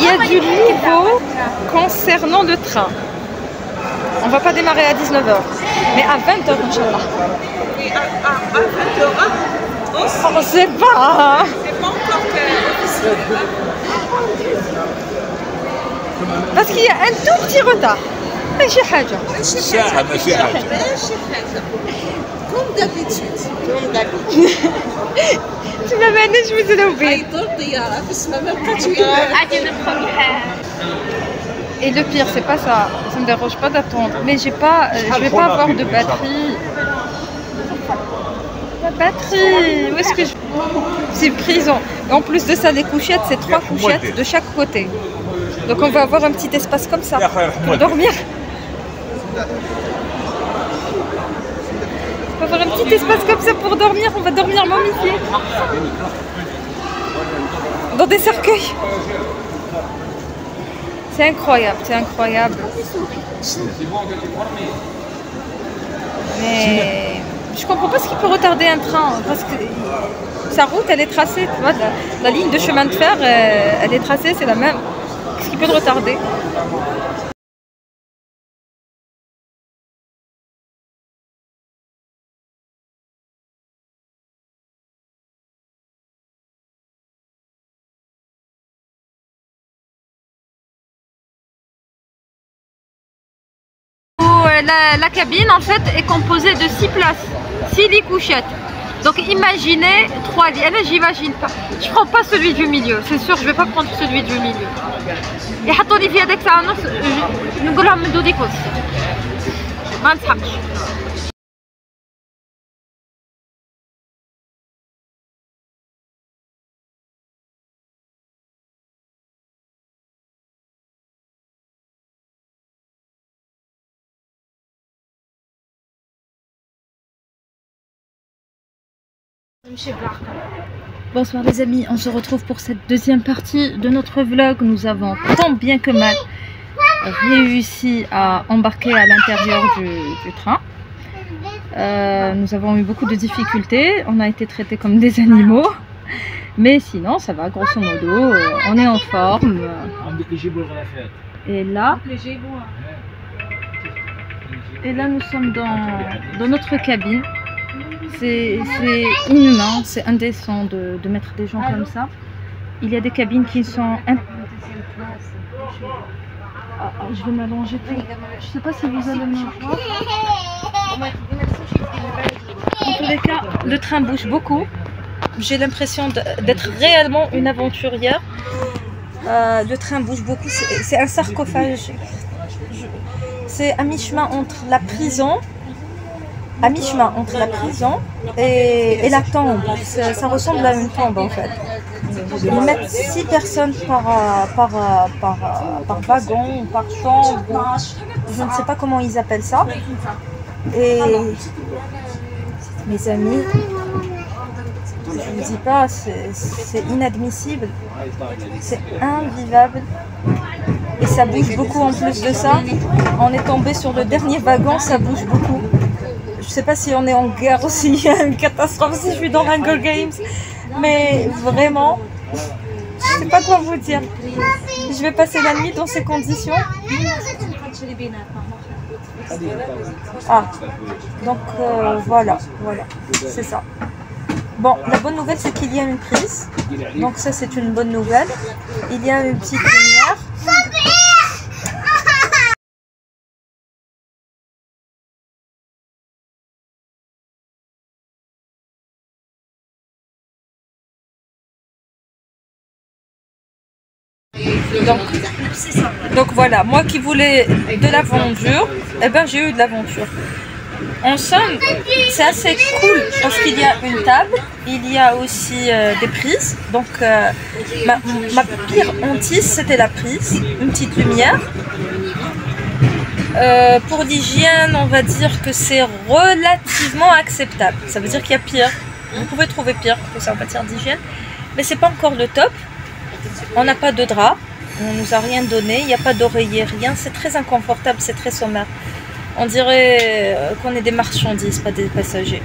y a du nouveau concernant le train. On va pas démarrer à 19h, mais à 20h, Inch'Allah. Et à 20h, On sait pas. c'est pas encore officiel. Parce qu'il y a un tout petit retard. ماشي حاجة. ساعة ماشي حاجة. Comme d'habitude. Tu m'as mené, je me suis trompée. عيطوا الطيارة بس ما بقاتش وياها. Et le pire, c'est pas ça. Ça me dérange pas d'attendre. Mais j'ai pas, je vais pas avoir de batterie. La batterie. Où est-ce que je... C'est une prison. Et en plus de ça, les couchettes, c'est 3 couchettes de chaque côté. Donc on va avoir un petit espace comme ça pour dormir. On va avoir un petit espace comme ça pour dormir. On va dormir momifié. Dans des cercueils. C'est incroyable, c'est incroyable. Mais je comprends pas ce qui peut retarder un train. Parce que sa route, elle est tracée. Tu vois, la ligne de chemin de fer, elle est tracée, c'est la même. Qu'est-ce qui peut le retarder? La cabine en fait est composée de 6 places, 6 lits couchettes. Donc imaginez 3 lits. Là j'imagine pas. Je prends pas celui du milieu, c'est sûr, je vais pas prendre celui du milieu. Et حطوا لي في هذاك ساعة ونص نقول لهم مدوا لي كرسي. ما نسحقش. Bonsoir les amis, on se retrouve pour cette deuxième partie de notre vlog. Nous avons tant bien que mal réussi à embarquer à l'intérieur du train. Nous avons eu beaucoup de difficultés, on a été traités comme des animaux. Mais sinon ça va, grosso modo, on est en forme. Et là nous sommes dans notre cabine. C'est inhumain, c'est indécent de mettre des gens comme ça. Il y a des cabines qui sont... je vais m'allonger. Je sais pas si vous allez me voir. En tous les cas, le train bouge beaucoup. J'ai l'impression d'être réellement une aventurière. Le train bouge beaucoup. C'est un sarcophage. C'est à mi-chemin entre la prison. À mi-chemin entre la prison et la tombe. Ça ressemble à une tombe en fait. Ils mettent 6 personnes par wagon, par chambre. Je ne sais pas comment ils appellent ça. Et mes amis, je vous dis pas, c'est inadmissible. C'est invivable. Et ça bouge beaucoup en plus de ça. On est tombé sur le dernier wagon, ça bouge beaucoup. Je sais pas si on est en guerre ou s'il y a une catastrophe, si je suis dans Hunger Games. Mais vraiment, je sais pas quoi vous dire. Je vais passer la nuit dans ces conditions. Ah, donc voilà, c'est ça. Bon, la bonne nouvelle c'est qu'il y a une prise. Donc ça c'est une bonne nouvelle. Il y a une petite lumière. Donc voilà, moi qui voulais de l'aventure, eh ben j'ai eu de l'aventure. En somme, c'est assez cool parce qu'il y a une table, il y a aussi des prises. Donc ma pire hantise c'était la prise, une petite lumière. Pour l'hygiène, on va dire que c'est relativement acceptable. Ça veut dire qu'il y a pire. Vous pouvez trouver pire que ça en matière d'hygiène, mais c'est pas encore le top. On n'a pas de drap, on nous a rien donné, il n'y a pas d'oreiller, rien. C'est très inconfortable, c'est très sommaire. On dirait qu'on est des marchandises, pas des passagers.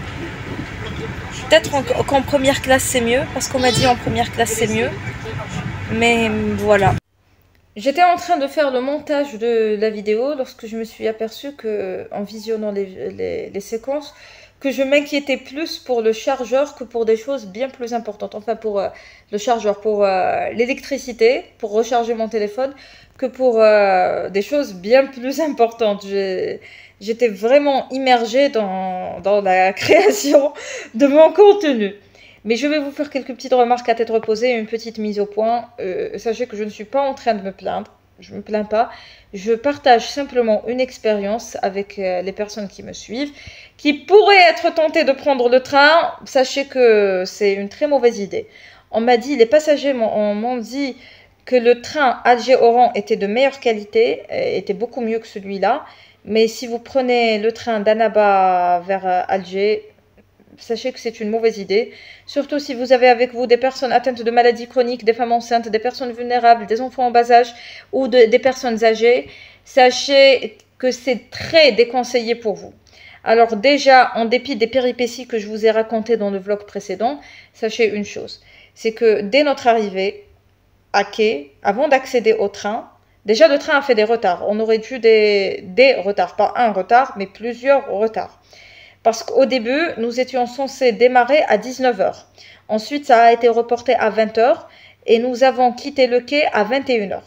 Peut-être qu'en première classe c'est mieux, parce qu'on m'a dit en première classe c'est mieux. Mais voilà. J'étais en train de faire le montage de la vidéo lorsque je me suis aperçue que, en visionnant les séquences, que je m'inquiétais plus pour le chargeur que pour des choses bien plus importantes. Enfin, pour le chargeur, pour l'électricité, pour recharger mon téléphone, que pour des choses bien plus importantes. J'étais vraiment immergée dans la création de mon contenu. Mais je vais vous faire quelques petites remarques à tête reposée et une petite mise au point. Sachez que je ne suis pas en train de me plaindre. Je ne me plains pas. Je partage simplement une expérience avec les personnes qui me suivent, qui pourraient être tentées de prendre le train. Sachez que c'est une très mauvaise idée. On m'a dit, les passagers m'ont dit que le train Alger-Oran était de meilleure qualité, était beaucoup mieux que celui-là. Mais si vous prenez le train d'Annaba vers Alger, sachez que c'est une mauvaise idée, surtout si vous avez avec vous des personnes atteintes de maladies chroniques, des femmes enceintes, des personnes vulnérables, des enfants en bas âge ou des personnes âgées. Sachez que c'est très déconseillé pour vous. Alors déjà, en dépit des péripéties que je vous ai racontées dans le vlog précédent, sachez une chose, c'est que dès notre arrivée à quai, avant d'accéder au train, déjà le train a fait des retards. On aurait dû des retards, pas un retard, mais plusieurs retards. Parce qu'au début, nous étions censés démarrer à 19 h. Ensuite, ça a été reporté à 20 h et nous avons quitté le quai à 21 h.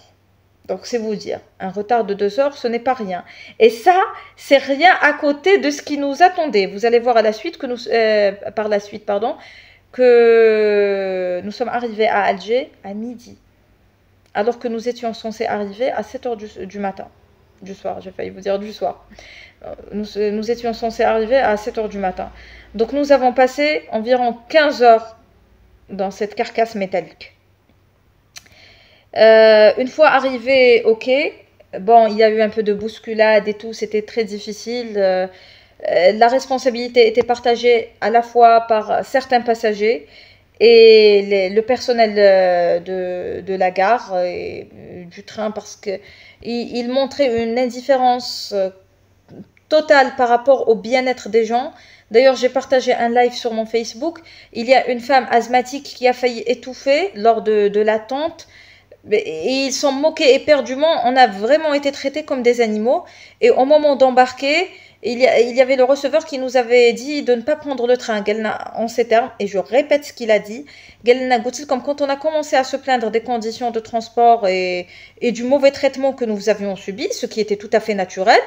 Donc, c'est vous dire, un retard de 2 heures, ce n'est pas rien. Et ça, c'est rien à côté de ce qui nous attendait. Vous allez voir à la suite par la suite, que nous sommes arrivés à Alger à midi. Alors que nous étions censés arriver à 7 h du matin. Du soir, j'ai failli vous dire du soir. Nous étions censés arriver à 7 h du matin. Donc nous avons passé environ 15 heures dans cette carcasse métallique. Une fois arrivé au quai, bon, il y a eu un peu de bousculade et tout, c'était très difficile. La responsabilité était partagée à la fois par certains passagers et le personnel de la gare et du train, parce qu'il montrait une indifférence totale par rapport au bien-être des gens. D'ailleurs, j'ai partagé un live sur mon Facebook. Il y a une femme asthmatique qui a failli étouffer lors de l'attente. Et ils sont moqués éperdument. On a vraiment été traités comme des animaux. Et au moment d'embarquer, il y avait le receveur qui nous avait dit de ne pas prendre le train. En ces termes, et je répète ce qu'il a dit, comme quand on a commencé à se plaindre des conditions de transport et du mauvais traitement que nous avions subi, ce qui était tout à fait naturel,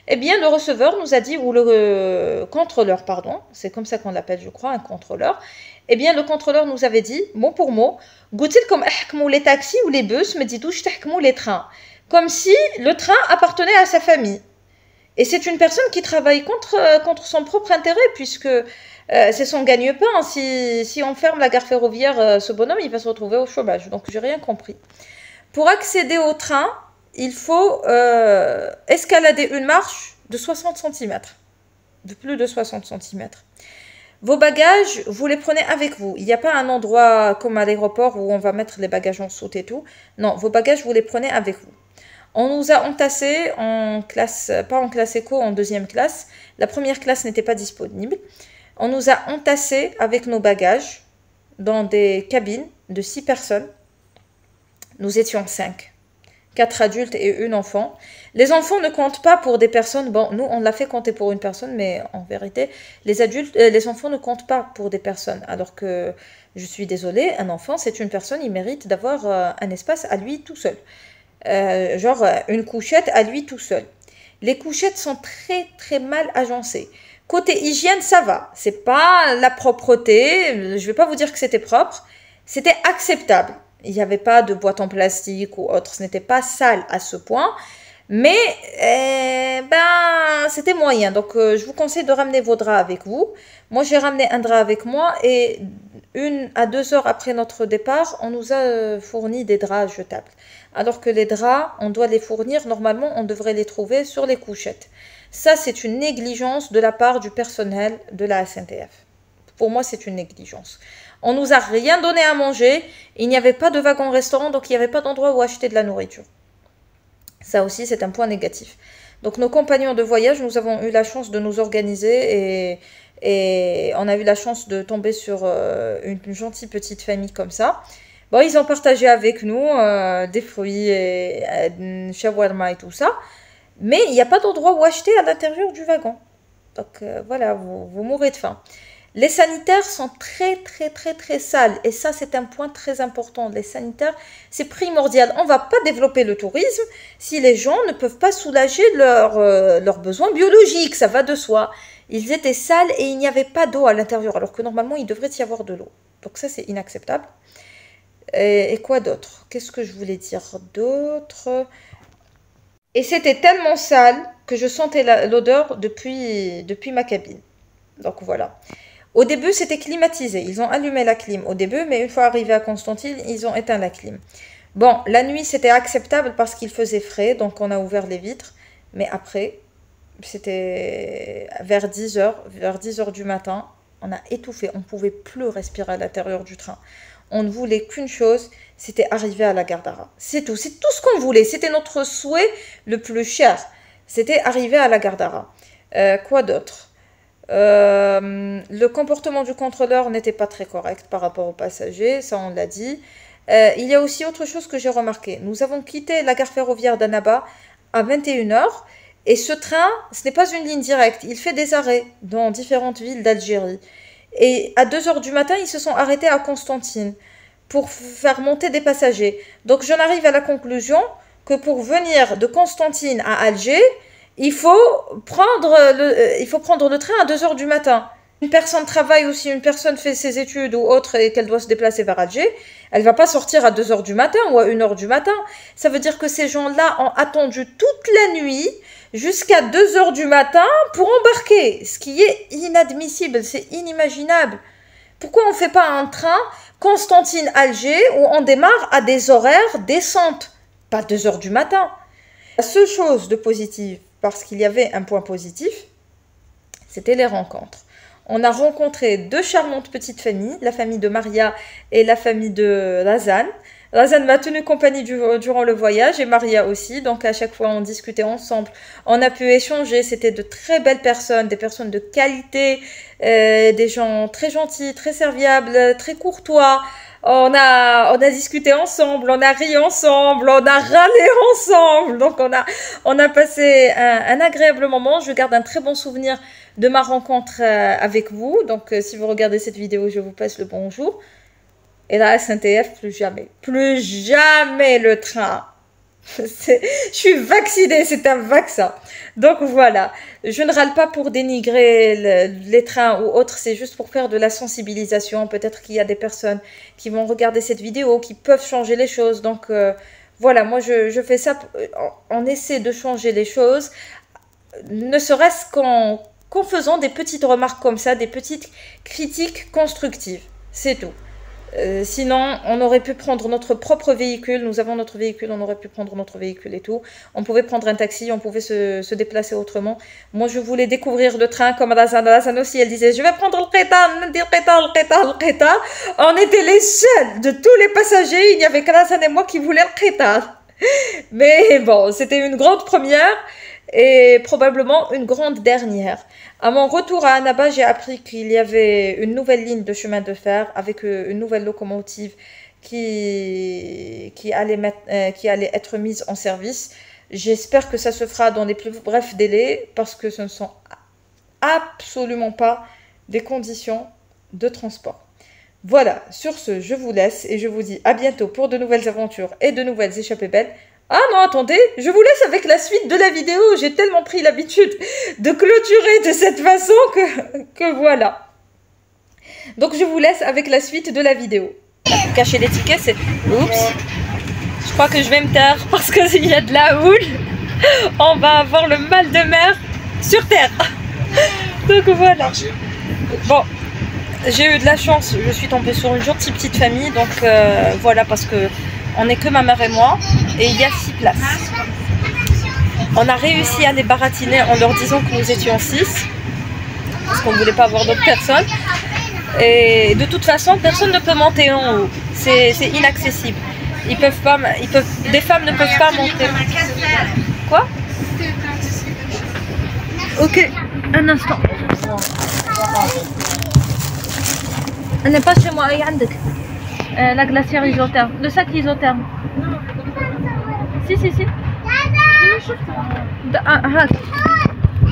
eh bien le receveur nous a dit, ou le contrôleur, pardon, c'est comme ça qu'on l'appelle, je crois, un contrôleur, eh bien le contrôleur nous avait dit, mot pour mot, comme les taxis ou les bus, me dit les trains, comme si le train appartenait à sa famille. Et c'est une personne qui travaille contre son propre intérêt, puisque c'est son gagne-pain. Si on ferme la gare ferroviaire, ce bonhomme, il va se retrouver au chômage. Donc, j'ai rien compris. Pour accéder au train, il faut escalader une marche de 60 cm. De plus de 60 cm. Vos bagages, vous les prenez avec vous. Il n'y a pas un endroit comme à l'aéroport où on va mettre les bagages en soute et tout. Non, vos bagages, vous les prenez avec vous. On nous a entassés en classe, pas en classe éco, en deuxième classe. La première classe n'était pas disponible. On nous a entassés avec nos bagages dans des cabines de 6 personnes. Nous étions 5. 4 adultes et une enfant. Les enfants ne comptent pas pour des personnes. Bon, nous, on l'a fait compter pour une personne, mais en vérité, les enfants ne comptent pas pour des personnes. Alors que, je suis désolée, un enfant, c'est une personne, il mérite d'avoir un espace à lui tout seul. Genre une couchette à lui tout seul. Les couchettes sont très très mal agencées. Côté hygiène, ça va. C'est pas la propreté. Je vais pas vous dire que c'était propre. C'était acceptable. Il n'y avait pas de boîte en plastique ou autre. Ce n'était pas sale à ce point. Mais c'était moyen. Donc je vous conseille de ramener vos draps avec vous. Moi j'ai ramené un drap avec moi et 1 à 2 heures après notre départ, on nous a fourni des draps jetables. Alors que les draps, on doit les fournir, normalement on devrait les trouver sur les couchettes. Ça c'est une négligence de la part du personnel de la SNTF. Pour moi c'est une négligence. On nous a rien donné à manger, il n'y avait pas de wagon restaurant, donc il n'y avait pas d'endroit où acheter de la nourriture. Ça aussi, c'est un point négatif. Donc, nos compagnons de voyage, nous avons eu la chance de nous organiser et on a eu la chance de tomber sur une gentille petite famille comme ça. Bon, ils ont partagé avec nous des fruits et shawarma et tout ça. Mais il n'y a pas d'endroit où acheter à l'intérieur du wagon. Donc voilà, vous mourrez de faim. Les sanitaires sont très sales. Et ça, c'est un point très important. Les sanitaires, c'est primordial. On ne va pas développer le tourisme si les gens ne peuvent pas soulager leurs besoins biologiques. Ça va de soi. Ils étaient sales et il n'y avait pas d'eau à l'intérieur. Alors que normalement, il devrait y avoir de l'eau. Donc ça, c'est inacceptable. Et quoi d'autre? Qu'est-ce que je voulais dire d'autre? Et c'était tellement sale que je sentais l'odeur depuis ma cabine. Donc voilà. Au début, c'était climatisé. Ils ont allumé la clim au début, mais une fois arrivés à Constantine, ils ont éteint la clim. Bon, la nuit, c'était acceptable parce qu'il faisait frais, donc on a ouvert les vitres. Mais après, c'était vers 10h du matin, on a étouffé. On ne pouvait plus respirer à l'intérieur du train. On ne voulait qu'une chose, c'était arriver à la gare d'Ara. C'est tout ce qu'on voulait. C'était notre souhait le plus cher. C'était arriver à la gare d'Ara. Quoi d'autre? Le comportement du contrôleur n'était pas très correct par rapport aux passagers, ça on l'a dit. Il y a aussi autre chose que j'ai remarqué. Nous avons quitté la gare ferroviaire d'Annaba à 21h et ce train, ce n'est pas une ligne directe. Il fait des arrêts dans différentes villes d'Algérie. Et à 2h du matin, ils se sont arrêtés à Constantine pour faire monter des passagers. Donc j'en arrive à la conclusion que pour venir de Constantine à Alger, il faut prendre le train à 2h du matin. Une personne travaille aussi, une personne fait ses études ou autre et qu'elle doit se déplacer vers Alger, elle ne va pas sortir à 2h du matin ou à 1h du matin. Ça veut dire que ces gens-là ont attendu toute la nuit jusqu'à 2h du matin pour embarquer, ce qui est inadmissible, c'est inimaginable. Pourquoi on ne fait pas un train Constantine-Alger où on démarre à des horaires décentes, pas 2h du matin? La seule chose de positive, parce qu'il y avait un point positif, c'était les rencontres. On a rencontré deux charmantes petites familles, la famille de Maria et la famille de Razan. Razan m'a tenu compagnie durant le voyage et Maria aussi, donc à chaque fois on discutait ensemble, on a pu échanger, c'était de très belles personnes, des personnes de qualité, des gens très gentils, très serviables, très courtois. On a discuté ensemble, on a ri ensemble, on a râlé ensemble. Donc on a passé un agréable moment. Je garde un très bon souvenir de ma rencontre avec vous. Donc si vous regardez cette vidéo, je vous passe le bonjour. Et la SNTF, plus jamais. Plus jamais le train. Je suis vaccinée, c'est un vaccin. Donc voilà, je ne râle pas pour dénigrer les trains ou autres, c'est juste pour faire de la sensibilisation. Peut-être qu'il y a des personnes qui vont regarder cette vidéo, qui peuvent changer les choses. Donc voilà, moi je fais ça, on essaie de changer les choses, ne serait-ce qu'en faisant des petites remarques comme ça, des petites critiques constructives. C'est tout. Sinon, on aurait pu prendre notre propre véhicule. Nous avons notre véhicule, on aurait pu prendre notre véhicule et tout. On pouvait prendre un taxi, on pouvait se déplacer autrement. Moi, je voulais découvrir le train comme Razan aussi. Elle disait, je vais prendre le Qeta. On était les seuls de tous les passagers. Il n'y avait que Razan et moi qui voulaient le Qeta. Mais bon, c'était une grande première et probablement une grande dernière. À mon retour à Annaba, j'ai appris qu'il y avait une nouvelle ligne de chemin de fer avec une nouvelle locomotive qui allait être mise en service. J'espère que ça se fera dans les plus brefs délais parce que ce ne sont absolument pas des conditions de transport. Voilà, sur ce, je vous laisse et je vous dis à bientôt pour de nouvelles aventures et de nouvelles échappées belles. Ah non, attendez, je vous laisse avec la suite de la vidéo. J'ai tellement pris l'habitude de clôturer de cette façon que voilà. Donc je vous laisse avec la suite de la vidéo. Cacher les tickets, c'est... Oups. Je crois que je vais me taire parce qu'il y a de la houle. On va avoir le mal de mer sur terre. Donc voilà. Bon, j'ai eu de la chance. Je suis tombée sur une gentille petite famille. Donc voilà, parce que... on n'est que ma mère et moi, et il y a 6 places. On a réussi à les baratiner en leur disant que nous étions 6, parce qu'on ne voulait pas avoir d'autres personnes. Et de toute façon, personne ne peut monter en haut. C'est inaccessible. Des femmes ne peuvent pas monter. Quoi? Ok, un instant. Elle n'est pas chez moi, elle est عندك. La glacière isotherme. Le sac isotherme. Si.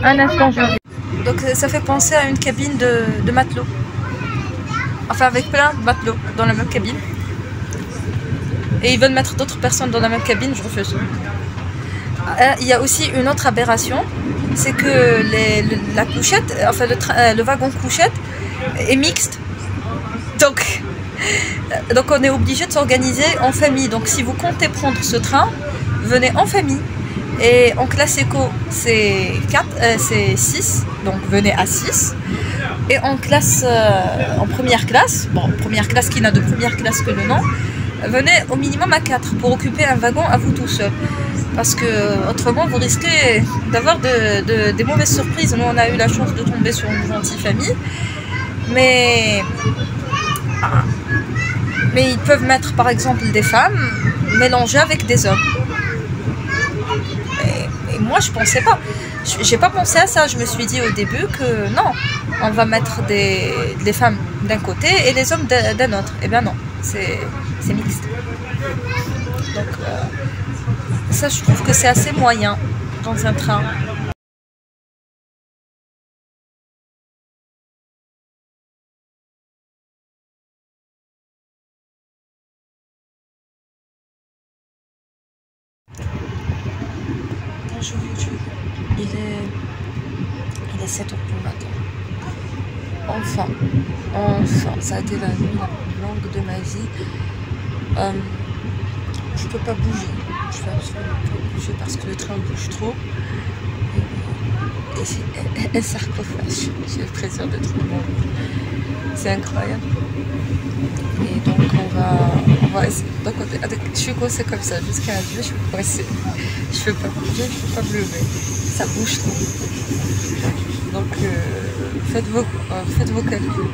Un instant, je reviens. Donc ça fait penser à une cabine de matelots. Enfin avec plein de matelots dans la même cabine. Et ils veulent mettre d'autres personnes dans la même cabine, je refuse. Il y a aussi une autre aberration, c'est que la couchette, enfin le wagon couchette est mixte. Donc on est obligé de s'organiser en famille. Donc si vous comptez prendre ce train, venez en famille. Et en classe éco, c'est 6, donc venez à 6. Et en classe, en première classe, bon, première classe qui n'a de première classe que le nom, venez au minimum à 4 pour occuper un wagon à vous tout seul. Parce que autrement, vous risquez d'avoir des mauvaises surprises. Nous, on a eu la chance de tomber sur une gentille famille. Mais ils peuvent mettre par exemple des femmes mélangées avec des hommes. Et moi je pensais pas, j'ai pas pensé à ça. Je me suis dit au début que non, on va mettre des femmes d'un côté et les hommes d'un autre. Et bien non, c'est mixte. Donc ça, je trouve que c'est assez moyen dans un train. Il est 7 h du matin. Enfin, ça a été la nuit la plus longue de ma vie. Je peux pas bouger. Je peux absolument pas bouger parce que le train bouge trop. Et c'est un sarcophage. J'ai l'impression d'être mort. C'est incroyable. Et donc on va essayer. Donc je suis coincée comme ça jusqu'à Dieu, je suis coincée. Je peux pas bouger, je peux pas me lever. Ça bouge trop. Donc faites vos calculs.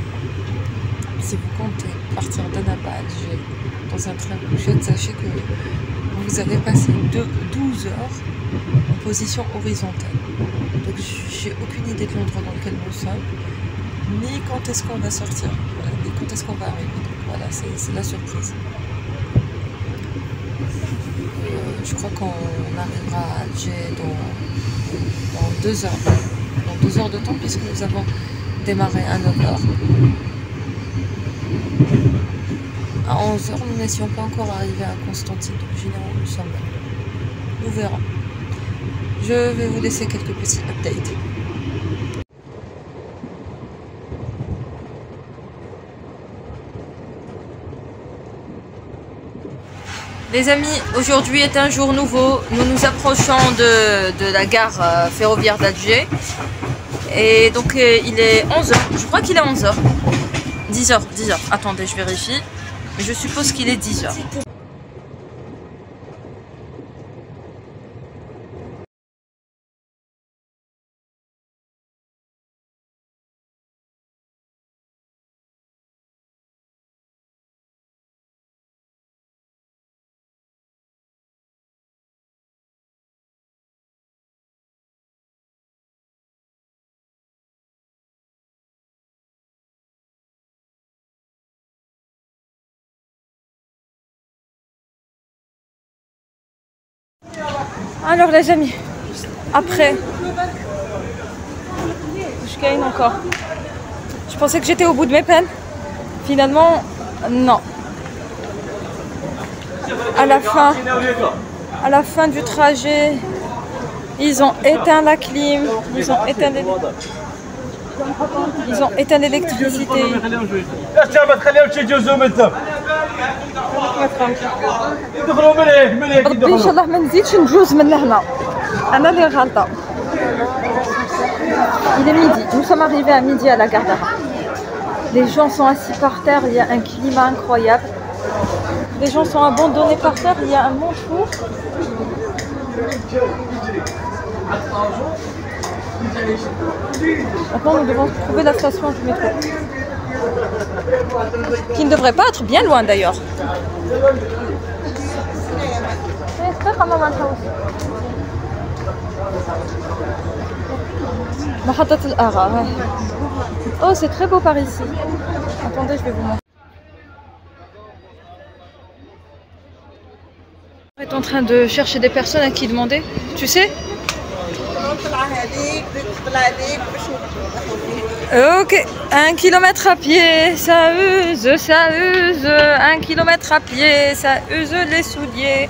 Si vous comptez partir d'Annaba à Alger dans un train couchette, sachez que vous avez passé 12 heures en position horizontale. Donc j'ai aucune idée de l'endroit dans lequel nous sommes, ni quand est-ce qu'on va sortir, ni quand est-ce qu'on va arriver. Donc voilà, c'est la surprise. Je crois qu'on arrivera à Alger dans 2 heures. Dans 2 heures de temps, puisque nous avons démarré à 9 h. À 11 h, nous n'étions pas encore arrivés à Constantine. Donc généralement, nous sommes là. Nous verrons. Je vais vous laisser quelques petits updates. Les amis, aujourd'hui est un jour nouveau. Nous nous approchons de la gare ferroviaire d'Alger. Et donc il est 11 h. Je crois qu'il est 11 h. 10 h. Attendez, je vérifie. Je suppose qu'il est 10 h. Alors les amis, après, je gagne encore. Je pensais que j'étais au bout de mes peines. Finalement, non. À la fin du trajet, ils ont éteint la clim, ils ont éteint l'électricité. ربي ان شاء الله ما نزيدش نجوز من هنا. انا اللي غلطه. Il est midi. Nous sommes arrivés à midi à la gare d'Arras. Les gens sont assis par terre, il y a un climat incroyable. Les gens sont abandonnés par terre, il y a un monde fou. Maintenant nous devons trouver la station du métro. Qui ne devrait pas être bien loin d'ailleurs. Oh, c'est très beau par ici. Attendez, je vais vous montrer. en train de chercher des personnes à qui demander. Tu sais? Ok, 1 kilomètre à pied, ça use, ça use. 1 kilomètre à pied, ça use les souliers.